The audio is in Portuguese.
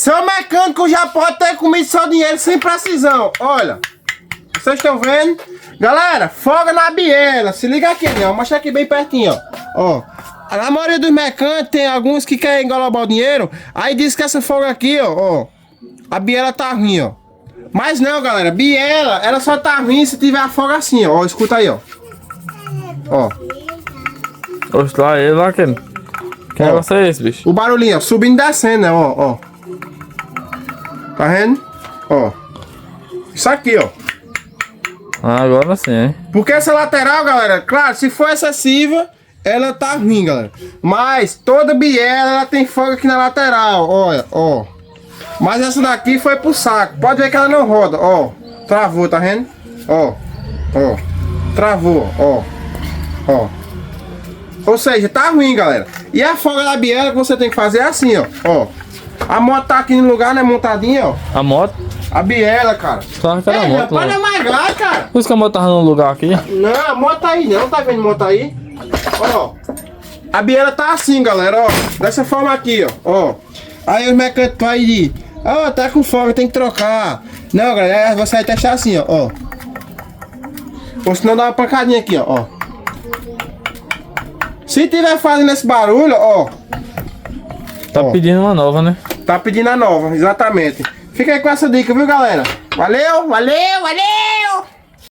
Seu mecânico já pode ter comido seu dinheiro sem precisão. Olha, vocês estão vendo? Galera, folga na biela. Se liga aqui, ó. Mostra aqui bem pertinho, ó. A maioria dos mecânicos tem alguns que querem engolobar o dinheiro. Aí diz que essa folga aqui, ó, a biela tá ruim, ó. Mas não, galera, biela, ela só tá ruim se tiver a folga assim, ó. Escuta aí, ó. Ó. Oxe, lá ele, lá quem? Que negócio é esse, bicho? O barulhinho, ó, subindo e descendo, né, ó. Tá vendo? Ó. Isso aqui, ó. Ah, agora sim, hein? Porque essa lateral, galera, claro, se for excessiva, ela tá ruim, galera. Mas toda biela, ela tem folga aqui na lateral, olha, ó. Mas essa daqui foi pro saco. Pode ver que ela não roda, ó. Travou, tá vendo? Ó. Travou, ó. Ou seja, tá ruim, galera. E a folga da biela que você tem que fazer é assim, ó. A moto tá aqui no lugar, né, montadinha, ó. A moto? A biela, cara. Claro que era a moto, olha mais lá, cara. Por isso que a moto tava no lugar aqui. Não, a moto tá aí, não. Tá vendo a moto aí? Ó. A biela tá assim, galera, ó. Dessa forma aqui, ó. Aí os mecânicos vão aí. Ó, tá com folga, tem que trocar. Não, galera, você vai testar assim, ó. Ou senão dá uma pancadinha aqui, ó. Se tiver fazendo esse barulho, ó. Tá pedindo uma nova, né? Tá pedindo a nova, exatamente. Fica aí com essa dica, viu, galera? Valeu!